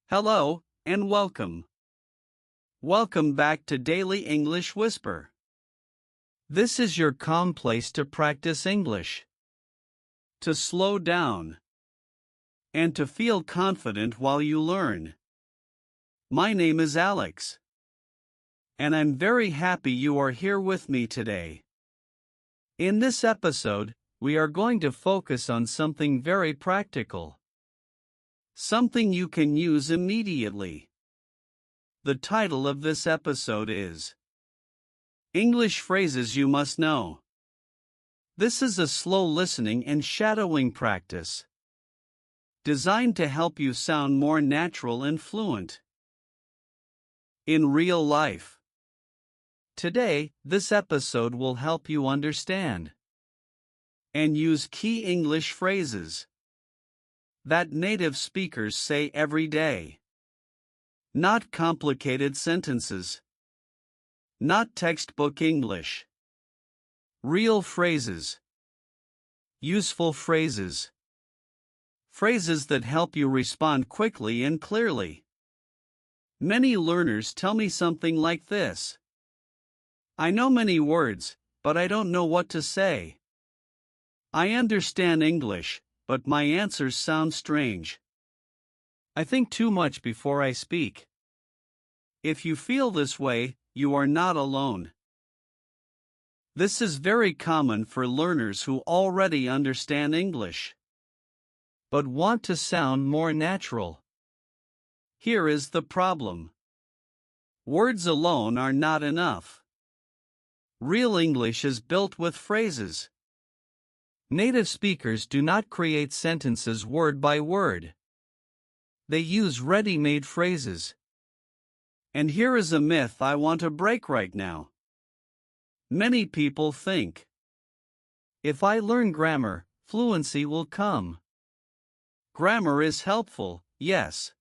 Hello, and welcome. Welcome back to Daily English Whisper. This is your calm place to practice English, to slow down, and to feel confident while you learn. My name is Alex, and I'm very happy you are here with me today. In this episode, we are going to focus on something very practical. Something you can use immediately. The title of this episode is English Phrases You Must Know. This is a slow listening and shadowing practice designed to help you sound more natural and fluent in real life. Today, this episode will help you understand and use key English phrases that native speakers say every day. Not complicated sentences. Not textbook English. Real phrases. Useful phrases. Phrases that help you respond quickly and clearly. Many learners tell me something like this. I know many words, but I don't know what to say. I understand English, but my answers sound strange. I think too much before I speak. If you feel this way, you are not alone. This is very common for learners who already understand English, but want to sound more natural. Here is the problem. Words alone are not enough. Real English is built with phrases. Native speakers do not create sentences word by word. They use ready-made phrases. And here is a myth I want to break right now. Many people think, if I learn grammar, fluency will come. Grammar is helpful, yes.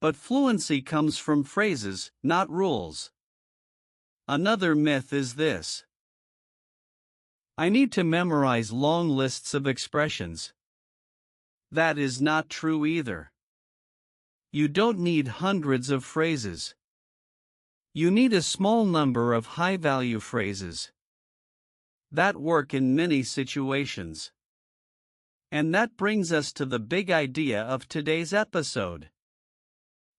But fluency comes from phrases, not rules. Another myth is this. I need to memorize long lists of expressions. That is not true either. You don't need hundreds of phrases. You need a small number of high-value phrases that work in many situations. And that brings us to the big idea of today's episode.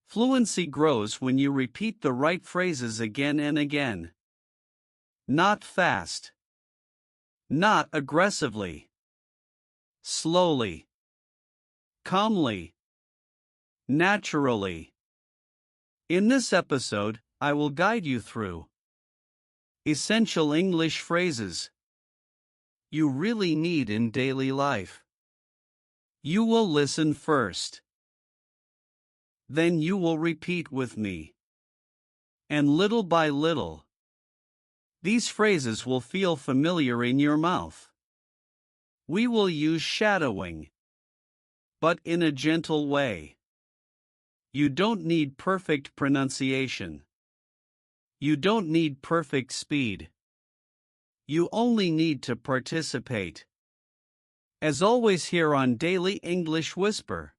Fluency grows when you repeat the right phrases again and again. Not fast. Not aggressively. Slowly. Calmly. Naturally. In this episode, I will guide you through essential English phrases you really need in daily life. You will listen first. Then you will repeat with me. And little by little, these phrases will feel familiar in your mouth. We will use shadowing, but in a gentle way. You don't need perfect pronunciation. You don't need perfect speed. You only need to participate. As always here on Daily English Whisper,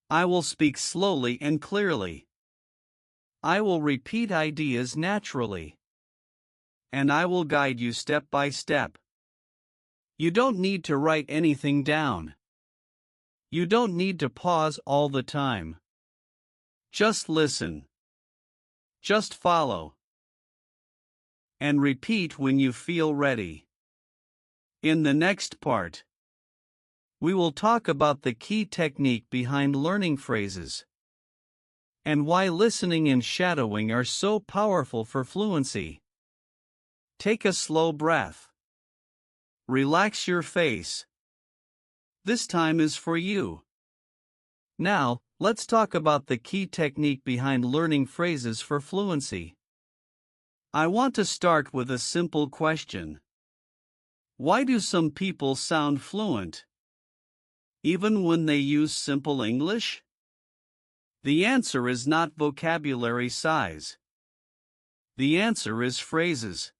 I will speak slowly and clearly. I will repeat ideas naturally. And I will guide you step by step. You don't need to write anything down. You don't need to pause all the time. Just listen. Just follow. And repeat when you feel ready. In the next part, we will talk about the key technique behind learning phrases and why listening and shadowing are so powerful for fluency. Take a slow breath. Relax your face. This time is for you. Now, let's talk about the key technique behind learning phrases for fluency. I want to start with a simple question. Why do some people sound fluent, even when they use simple English? The answer is not vocabulary size. The answer is phrases.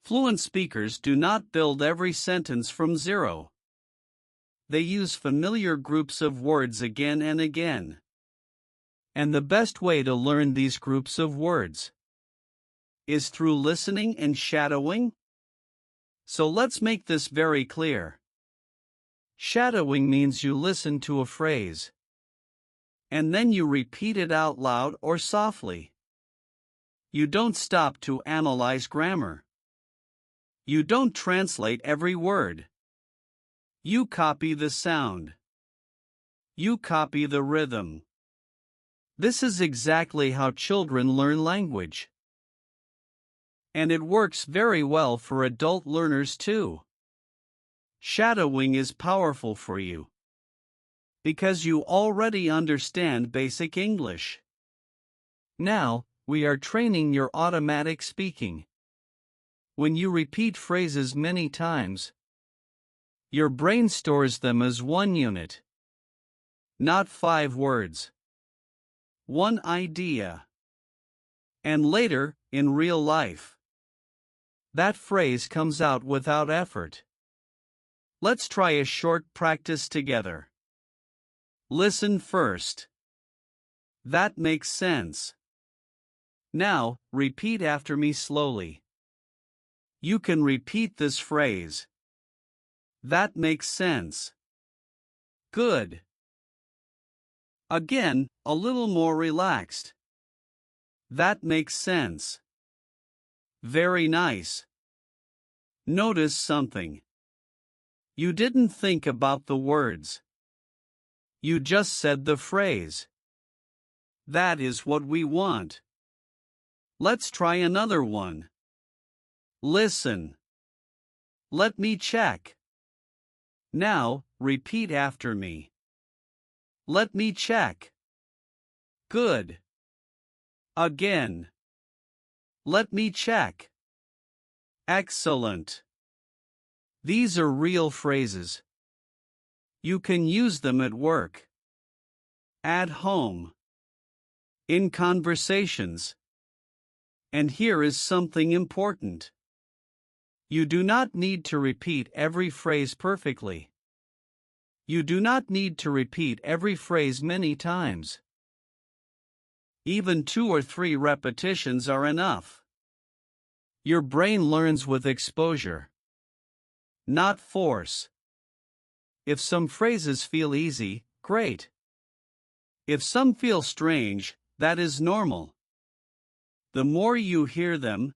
Fluent speakers do not build every sentence from zero. they use familiar groups of words again and again. And the best way to learn these groups of words is through listening and shadowing. So let's make this very clear. Shadowing means you listen to a phrase, and then you repeat it out loud or softly. You don't stop to analyze grammar. You don't translate every word. You copy the sound. You copy the rhythm. This is exactly how children learn language. And it works very well for adult learners too. Shadowing is powerful for you because you already understand basic English. Now, we are training your automatic speaking. When you repeat phrases many times, your brain stores them as one unit, not 5 words, one idea. And later, in real life, that phrase comes out without effort. Let's try a short practice together. Listen first. That makes sense. Now, repeat after me slowly. You can repeat this phrase. That makes sense. Good. Again, a little more relaxed. That makes sense. Very nice. Notice something. You didn't think about the words. You just said the phrase. That is what we want. Let's try another one. Listen. Let me check. Now, repeat after me. Let me check. Good. Again. Let me check. Excellent. These are real phrases. You can use them at work, at home, in conversations. And here is something important. You do not need to repeat every phrase perfectly. You do not need to repeat every phrase many times. Even 2 or 3 repetitions are enough. Your brain learns with exposure, not force. If some phrases feel easy, great. If some feel strange, that is normal. The more you hear them,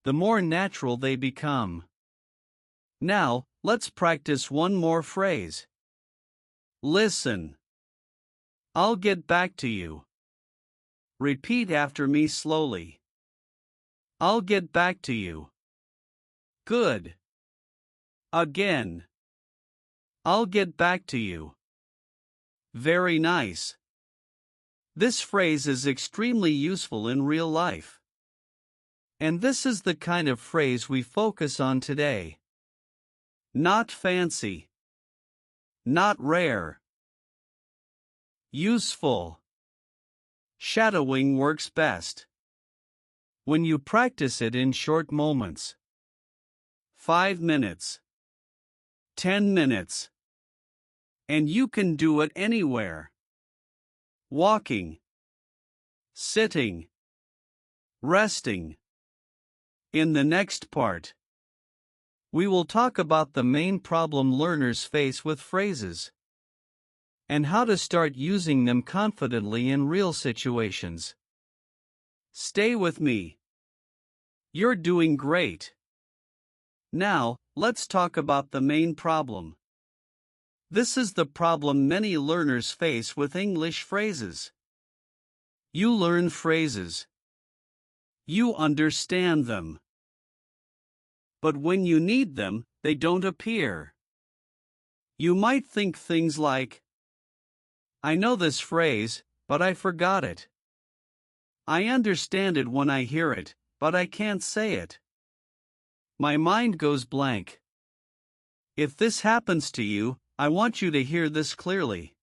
the more natural they become. Now, let's practice one more phrase. Listen. I'll get back to you. Repeat after me slowly. I'll get back to you. Good. Again. I'll get back to you. Very nice. This phrase is extremely useful in real life. And this is the kind of phrase we focus on today. Not fancy. Not rare. Useful. Shadowing works best when you practice it in short moments. 5 minutes. 10 minutes. And you can do it anywhere. Walking. Sitting. Resting. In the next part, we will talk about the main problem learners face with phrases and how to start using them confidently in real situations. Stay with me. You're doing great. Now, let's talk about the main problem. This is the problem many learners face with English phrases. You learn phrases. You understand them. But when you need them, they don't appear. You might think things like, I know this phrase, but I forgot it. I understand it when I hear it, but I can't say it. My mind goes blank. If this happens to you, I want you to hear this clearly.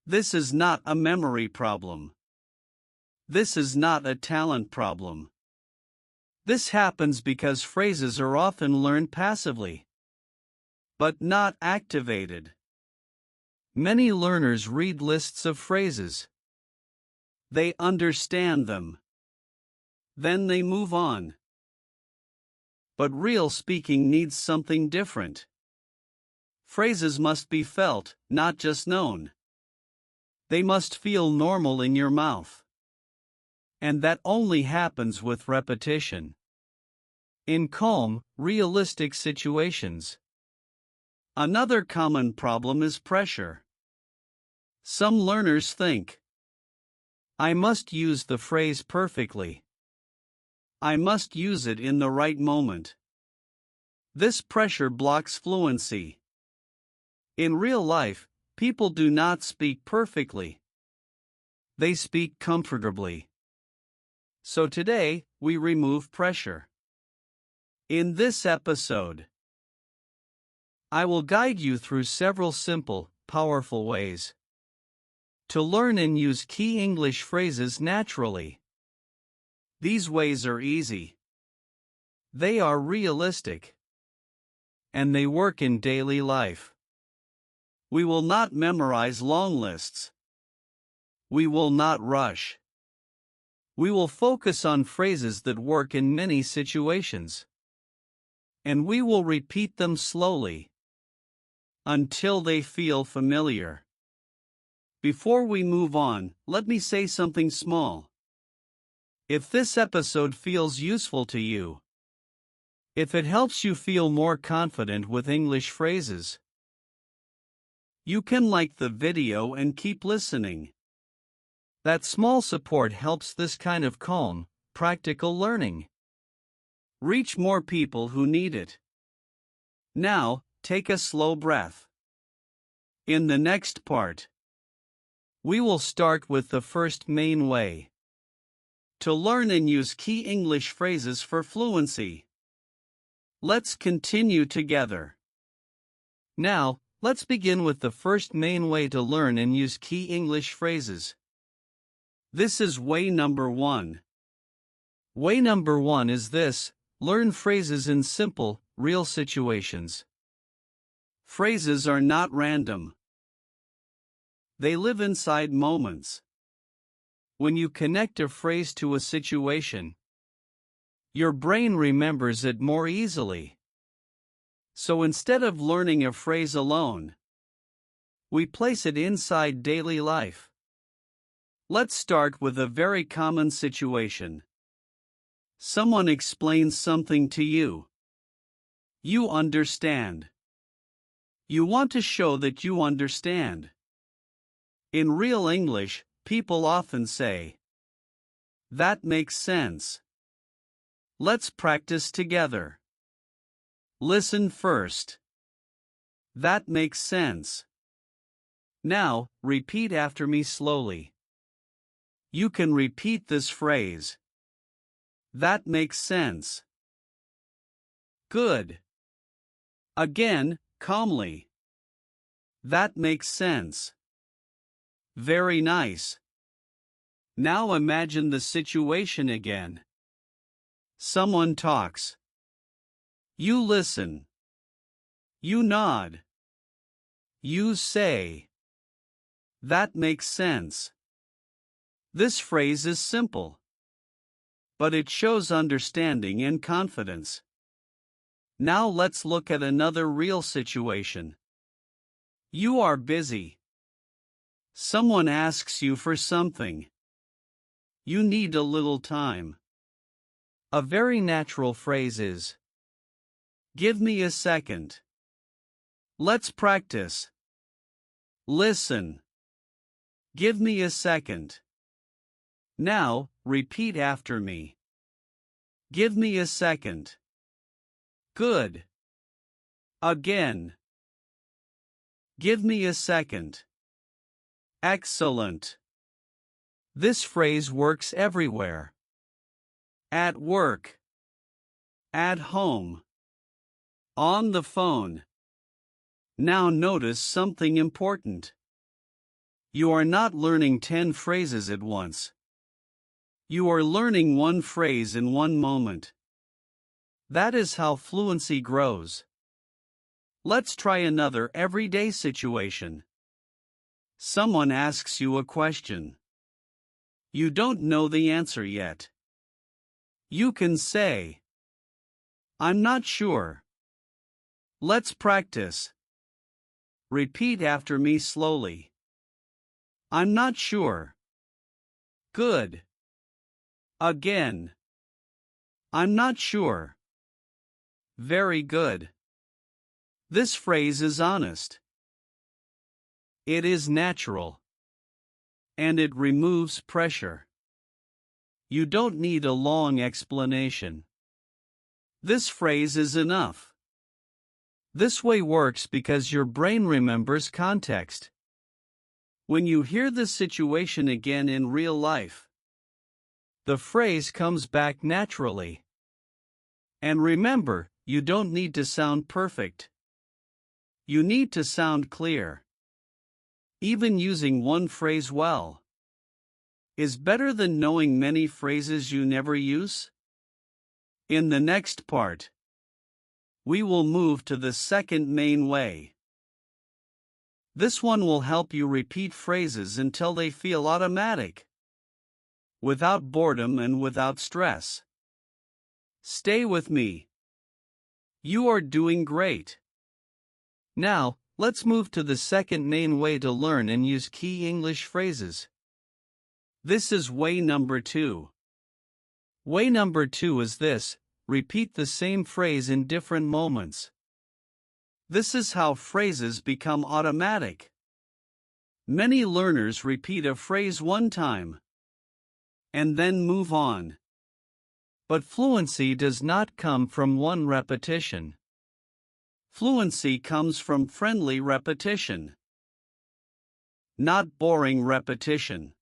This is not a memory problem. This is not a talent problem. This happens because phrases are often learned passively. but not activated. Many learners read lists of phrases. They understand them. Then they move on. But real speaking needs something different. Phrases must be felt, not just known. They must feel normal in your mouth. And that only happens with repetition. In calm, realistic situations. Another common problem is pressure. Some learners think, I must use the phrase perfectly. I must use it in the right moment. This pressure blocks fluency. In real life, people do not speak perfectly. They speak comfortably. So today, we remove pressure. In this episode, I will guide you through several simple, powerful ways to learn and use key English phrases naturally. These ways are easy. They are realistic. And they work in daily life. We will not memorize long lists. We will not rush. We will focus on phrases that work in many situations. And we will repeat them slowly until they feel familiar. Before we move on, let me say something small. If this episode feels useful to you, if it helps you feel more confident with English phrases, you can like the video and keep listening. That small support helps this kind of calm, practical learning reach more people who need it. Now, take a slow breath. In the next part, we will start with the first main way to learn and use key English phrases for fluency. Let's continue together. Now, let's begin with the first main way to learn and use key English phrases. This is way number 1. Way number 1 is this: learn phrases in simple, real situations. Phrases are not random. They live inside moments. When you connect a phrase to a situation, your brain remembers it more easily. So instead of learning a phrase alone, we place it inside daily life. Let's start with a very common situation. Someone explains something to you. You understand. You want to show that you understand. In real English, people often say, "That makes sense." Let's practice together. Listen first. That makes sense. Now, repeat after me slowly. You can repeat this phrase. That makes sense. Good. Again, calmly. That makes sense. Very nice. Now imagine the situation again. Someone talks. You listen. You nod. You say. That makes sense. This phrase is simple, but it shows understanding and confidence. Now let's look at another real situation. You are busy. Someone asks you for something. You need a little time. A very natural phrase is, "Give me a second." Let's practice. Listen. Give me a second. Now, repeat after me. Give me a second. Good. Again. Give me a second. Excellent. This phrase works everywhere. At work. At home. On the phone. Now notice something important. You are not learning 10 phrases at once. You are learning one phrase in one moment. That is how fluency grows. Let's try another everyday situation. Someone asks you a question. You don't know the answer yet. You can say, "I'm not sure." Let's practice. Repeat after me slowly. I'm not sure. Good. Again. I'm not sure. Very good. This phrase is honest. It is natural. And it removes pressure. You don't need a long explanation. This phrase is enough. This way works because your brain remembers context. When you hear this situation again in real life, the phrase comes back naturally. And remember, you don't need to sound perfect. You need to sound clear. Even using one phrase well is better than knowing many phrases you never use. In the next part, we will move to the second main way. This one will help you repeat phrases until they feel automatic, without boredom and without stress. Stay with me. You are doing great. Now, let's move to the second main way to learn and use key English phrases. This is way number 2. Way number 2 is this: repeat the same phrase in different moments. This is how phrases become automatic. Many learners repeat a phrase one time and then move on. But fluency does not come from one repetition. Fluency comes from friendly repetition. Not boring repetition.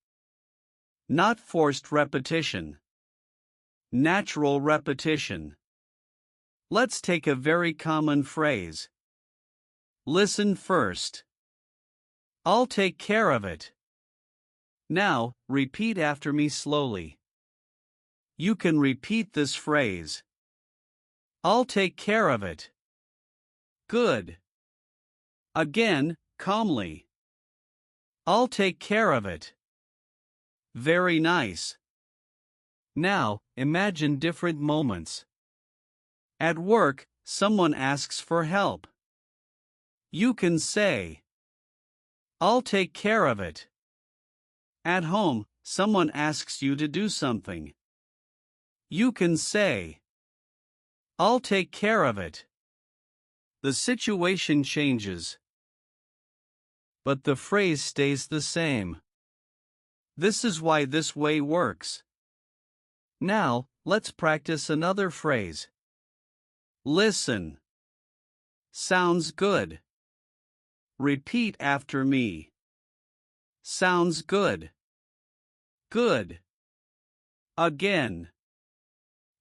Not forced repetition. Natural repetition. Let's take a very common phrase. Listen first. I'll take care of it. Now, repeat after me slowly. You can repeat this phrase. I'll take care of it. Good. Again, calmly. I'll take care of it. Very nice. Now, imagine different moments. At work, someone asks for help. You can say, I'll take care of it. At home, someone asks you to do something. You can say, I'll take care of it. The situation changes, but the phrase stays the same. This is why this way works. Now, let's practice another phrase. Listen. Sounds good. Repeat after me. Sounds good. Good. Again.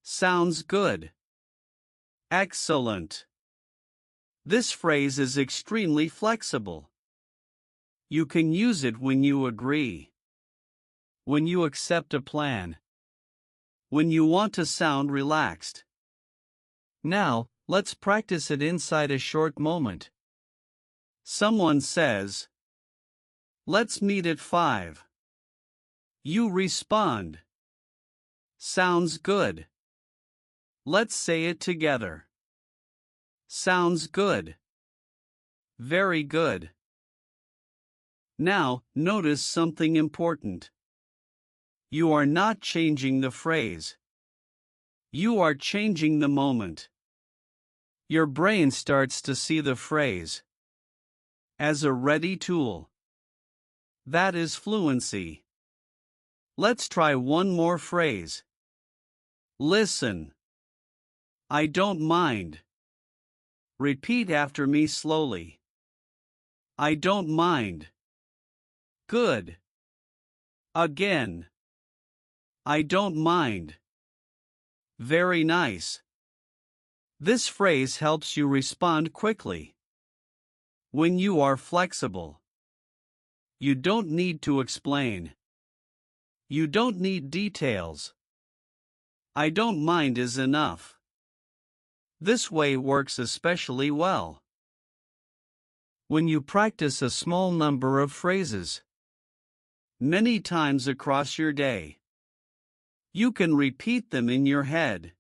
Sounds good. Excellent. This phrase is extremely flexible. You can use it when you agree, when you accept a plan, when you want to sound relaxed. Now, let's practice it inside a short moment. Someone says, let's meet at 5. You respond, sounds good. Let's say it together. Sounds good. Very good. Now, notice something important. You are not changing the phrase. You are changing the moment. Your brain starts to see the phrase as a ready tool. That is fluency. Let's try one more phrase. Listen. I don't mind. Repeat after me slowly. I don't mind. Good. Again. I don't mind. Very nice. This phrase helps you respond quickly. When you are flexible, you don't need to explain. You don't need details. I don't mind is enough. This way works especially well When you practice a small number of phrases many times across your day, you can repeat them in your head.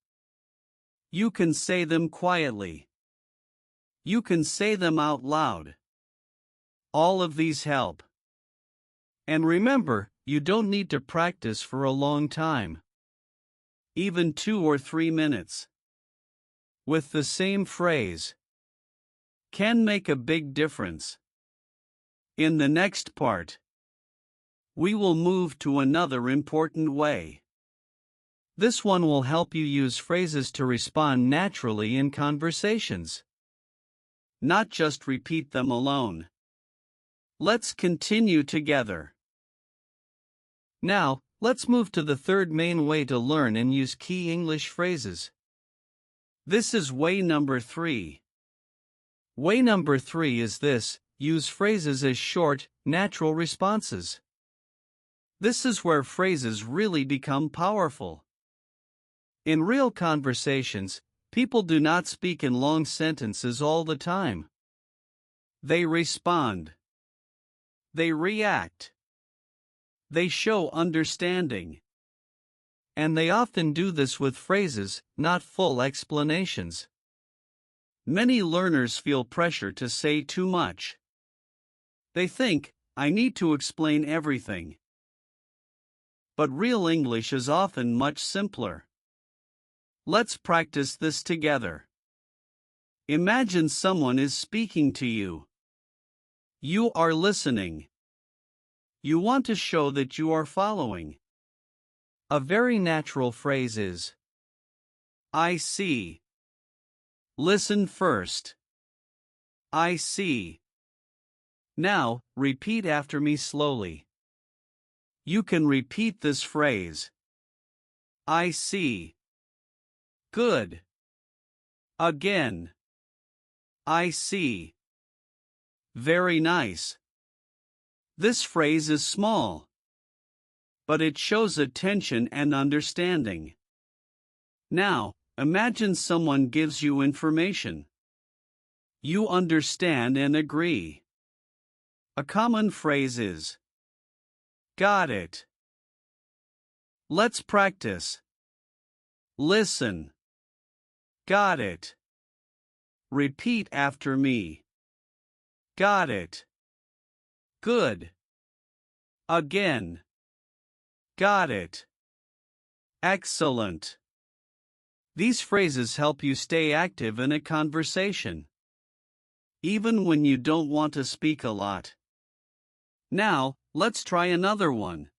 You can say them quietly. You can say them out loud. All of these help. And remember, you don't need to practice for a long time. Even 2 or 3 minutes with the same phrase can make a big difference. In the next part, we will move to another important way. This one will help you use phrases to respond naturally in conversations, not just repeat them alone. Let's continue together. Now, let's move to the third main way to learn and use key English phrases. This is way number 3. Way number 3 is this: use phrases as short, natural responses. This is where phrases really become powerful. In real conversations, people do not speak in long sentences all the time. They respond. They react. They show understanding. And they often do this with phrases, not full explanations. Many learners feel pressure to say too much. They think, I need to explain everything. But real English is often much simpler. Let's practice this together. Imagine someone is speaking to you. You are listening. You want to show that you are following. A very natural phrase is, I see. Listen first. I see. Now, repeat after me slowly. You can repeat this phrase. I see. Good. Again. I see. Very nice. This phrase is small, but it shows attention and understanding. Now, imagine someone gives you information. You understand and agree. A common phrase is, got it. Let's practice. Listen. Got it. Repeat after me. Got it. Good. Again. Got it. Excellent. These phrases help you stay active in a conversation, even when you don't want to speak a lot. Now, let's try another one.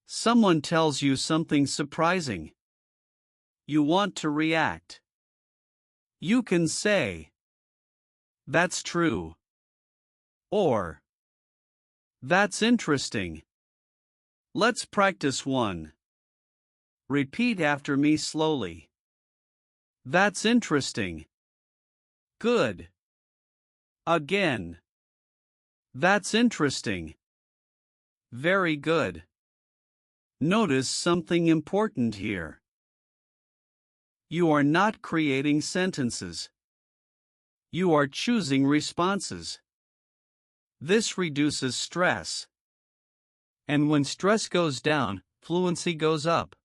Someone tells you something surprising. You want to react. You can say, that's true. Or, that's interesting. Let's practice one. Repeat after me slowly. That's interesting. Good. Again. That's interesting. Very good. Notice something important here. You are not creating sentences. You are choosing responses. This reduces stress. And when stress goes down, fluency goes up.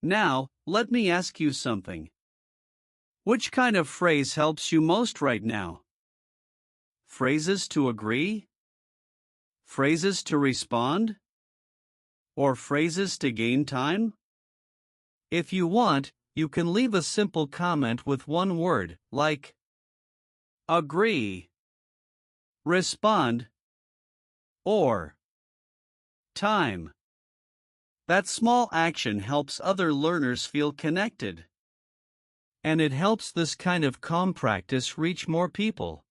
Now, let me ask you something. Which kind of phrase helps you most right now? Phrases to agree? Phrases to respond? Or phrases to gain time? If you want, you can leave a simple comment with one word, like agree, respond, or time. That small action helps other learners feel connected. And it helps this kind of calm practice reach more people.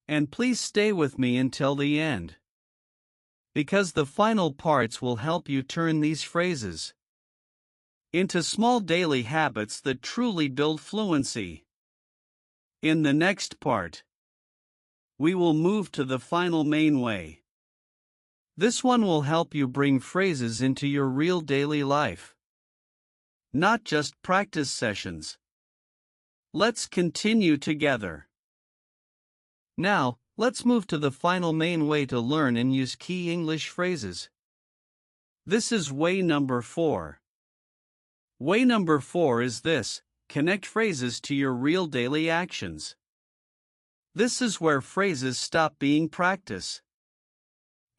And please stay with me until the end, because the final parts will help you turn these phrases into small daily habits that truly build fluency. In the next part, we will move to the final main way. This one will help you bring phrases into your real daily life, not just practice sessions. Let's continue together. Now, let's move to the final main way to learn and use key English phrases. This is way number 4. Way number 4 is this: connect phrases to your real daily actions. This is where phrases stop being practice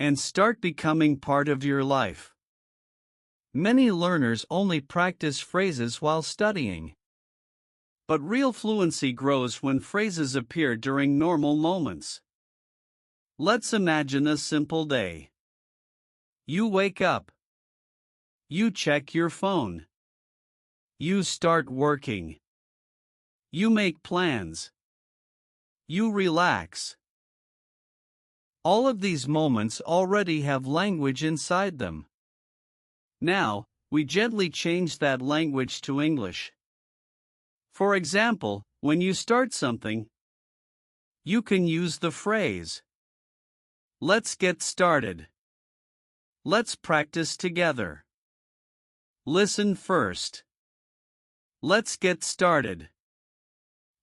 and start becoming part of your life. Many learners only practice phrases while studying. But real fluency grows when phrases appear during normal moments. Let's imagine a simple day. You wake up. You check your phone. You start working. You make plans. You relax. All of these moments already have language inside them. Now, we gently change that language to English. For example, when you start something, you can use the phrase, "Let's get started." "Let's practice together." "Listen first." "Let's get started."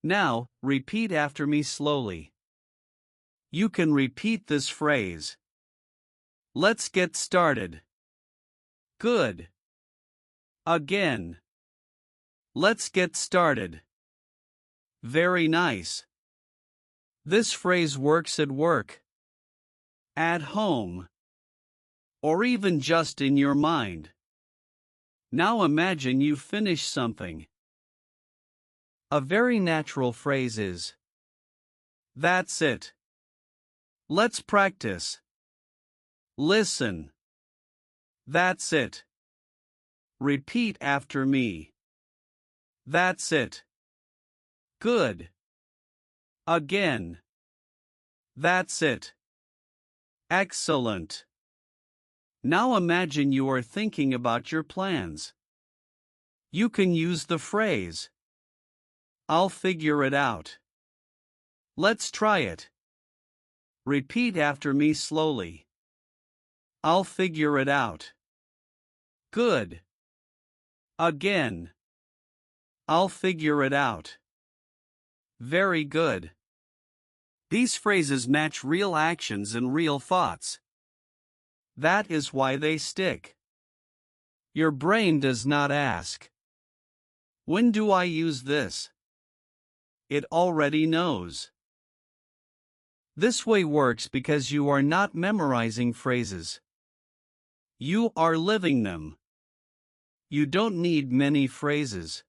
Now, repeat after me slowly. You can repeat this phrase. Let's get started. Good. Again. Let's get started. Very nice. This phrase works at work, at home, or even just in your mind. Now imagine you finish something. A very natural phrase is, "That's it. Let's practice." Listen. That's it. Repeat after me. That's it. Good. Again. That's it. Excellent. Now imagine you are thinking about your plans. You can use the phrase, "I'll figure it out." Let's try it. Repeat after me slowly. I'll figure it out. Good. Again. I'll figure it out. Very good. These phrases match real actions and real thoughts. That is why they stick. Your brain does not ask, "When do I use this?" It already knows. This way works because you are not memorizing phrases. You are living them. You don't need many phrases.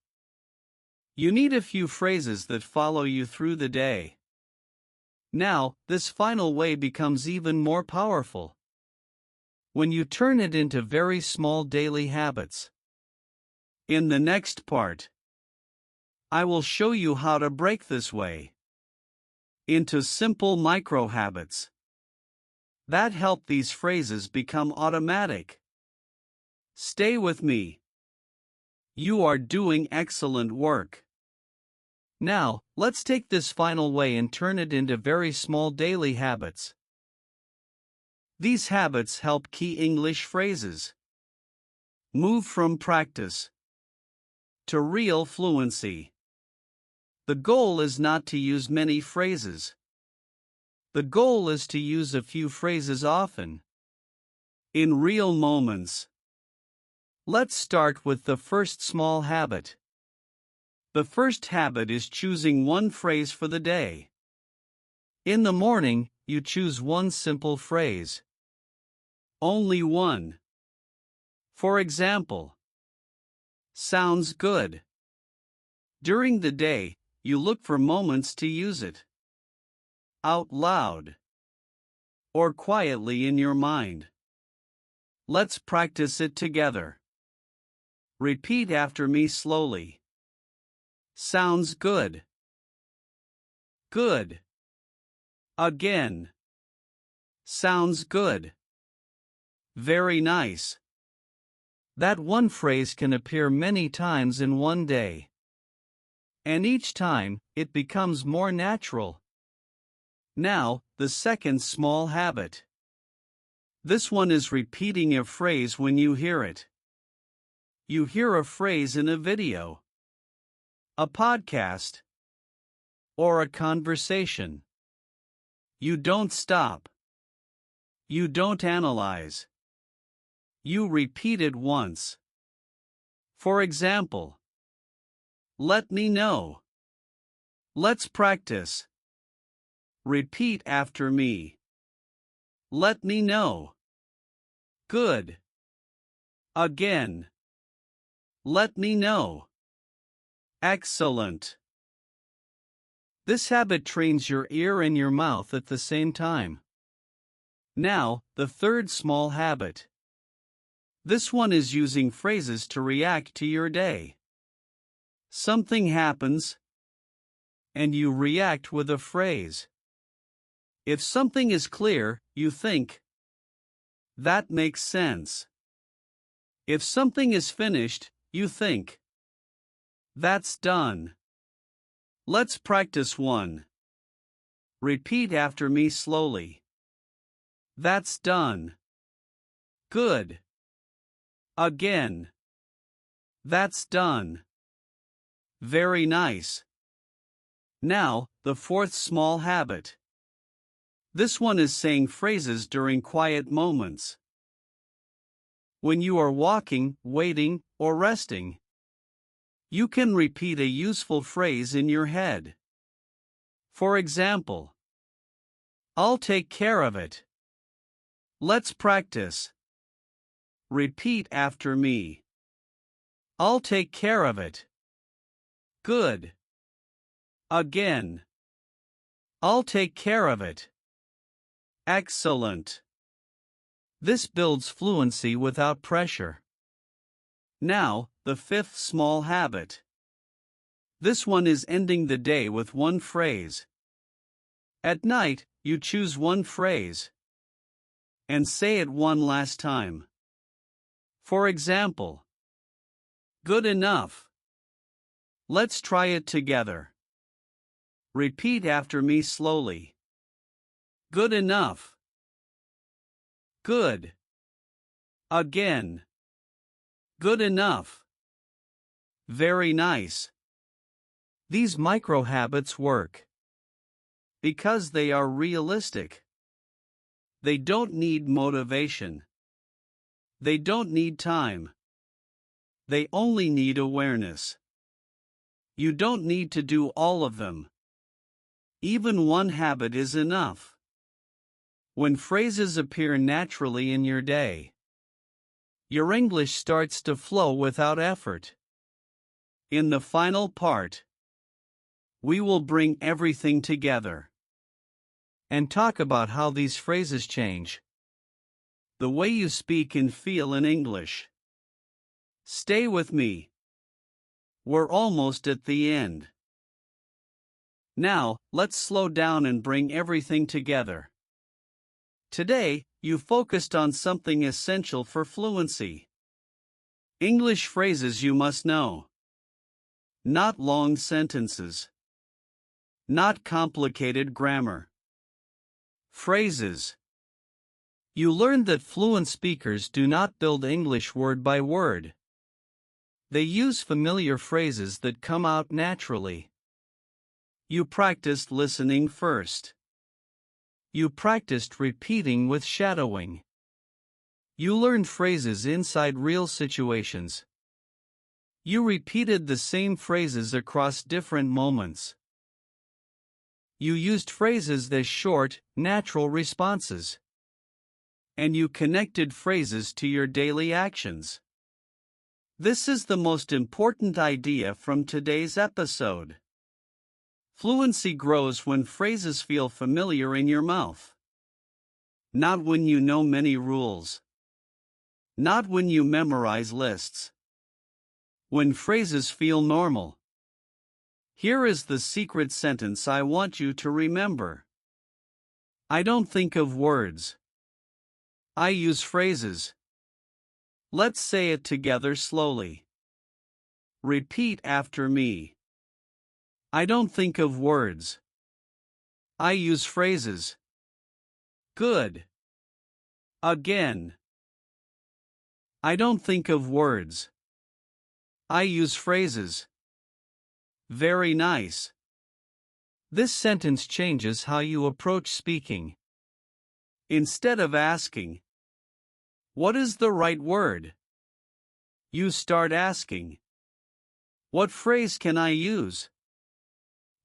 You need a few phrases that follow you through the day. Now, this final way becomes even more powerful when you turn it into very small daily habits. In the next part, I will show you how to break this way into simple micro habits that help these phrases become automatic. Stay with me. You are doing excellent work. Now, let's take this final way and turn it into very small daily habits. These habits help key English phrases move from practice to real fluency. The goal is not to use many phrases. The goal is to use a few phrases often, in real moments. Let's start with the first small habit. The first habit is choosing one phrase for the day. In the morning, you choose one simple phrase. Only one. For example, sounds good. During the day, you look for moments to use it. Out loud. Or quietly in your mind. Let's practice it together. Repeat after me slowly. Sounds good. Good. Again. Sounds good. Very nice. That one phrase can appear many times in one day. And each time, it becomes more natural. Now, the second small habit. This one is repeating a phrase when you hear it. You hear a phrase in a video, a podcast, or a conversation. You don't stop. You don't analyze. You repeat it once. For example, let me know. Let's practice. Repeat after me. Let me know. Good. Again. Let me know. Excellent. This habit trains your ear and your mouth at the same time. Now, the third small habit. This one is using phrases to react to your day. Something happens, and you react with a phrase. If something is clear, you think, that makes sense. If something is finished, you think, that's done. Let's practice one. Repeat after me slowly. That's done. Good. Again. That's done. Very nice. Now, the fourth small habit. This one is saying phrases during quiet moments. When you are walking, waiting, or resting, you can repeat a useful phrase in your head. For example, I'll take care of it. Let's practice. Repeat after me. I'll take care of it. Good. Again. I'll take care of it. Excellent. This builds fluency without pressure. Now, the fifth small habit. This one is ending the day with one phrase. At night, you choose one phrase and say it one last time. For example, good enough. Let's try it together. Repeat after me slowly. Good enough. Good. Again. Good enough. Very nice. These micro habits work because they are realistic. They don't need motivation. They don't need time. They only need awareness. You don't need to do all of them. Even one habit is enough. When phrases appear naturally in your day, your English starts to flow without effort. In the final part, we will bring everything together and talk about how these phrases change the way you speak and feel in English. Stay with me. We're almost at the end. Now, let's slow down and bring everything together. Today, you focused on something essential for fluency. English phrases you must know. Not long sentences. Not complicated grammar. Phrases. You learned that fluent speakers do not build English word by word. They use familiar phrases that come out naturally. You practiced listening first. You practiced repeating with shadowing. You learned phrases inside real situations. You repeated the same phrases across different moments. You used phrases as short, natural responses. And you connected phrases to your daily actions. This is the most important idea from today's episode. Fluency grows when phrases feel familiar in your mouth. Not when you know many rules. Not when you memorize lists. When phrases feel normal. Here is the secret sentence I want you to remember. I don't think of words. I use phrases. Let's say it together slowly. Repeat after me. I don't think of words. I use phrases. Good. Again. I don't think of words. I use phrases. Very nice. This sentence changes how you approach speaking. Instead of asking, "What is the right word?" you start asking, "What phrase can I use?"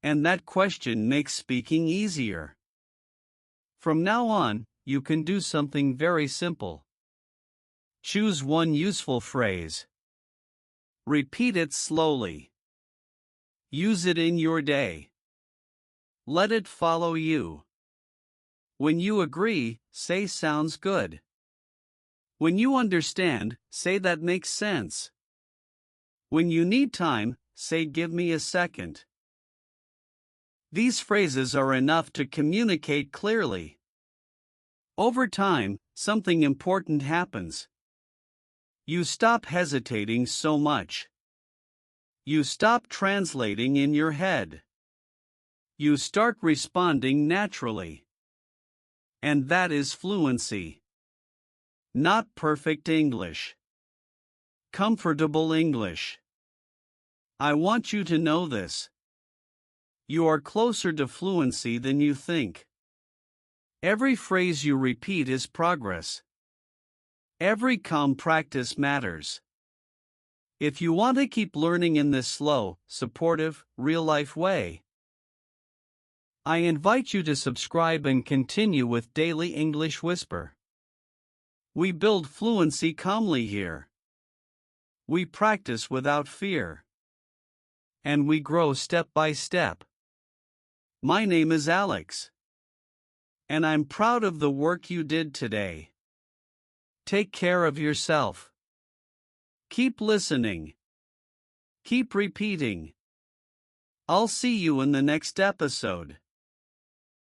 And that question makes speaking easier. From now on, you can do something very simple. Choose one useful phrase. Repeat it slowly. Use it in your day. Let it follow you. When you agree, say "sounds good." When you understand, say "that makes sense." When you need time, say "give me a second." These phrases are enough to communicate clearly. Over time, something important happens. You stop hesitating so much. You stop translating in your head. You start responding naturally. And that is fluency. Not perfect English. Comfortable English. I want you to know this. You are closer to fluency than you think. Every phrase you repeat is progress. Every calm practice matters. If you want to keep learning in this slow, supportive, real-life way, I invite you to subscribe and continue with Daily English Whisper. We build fluency calmly here. We practice without fear. And we grow step by step. My name is Alex. And I'm proud of the work you did today. Take care of yourself. Keep listening. Keep repeating. I'll see you in the next episode.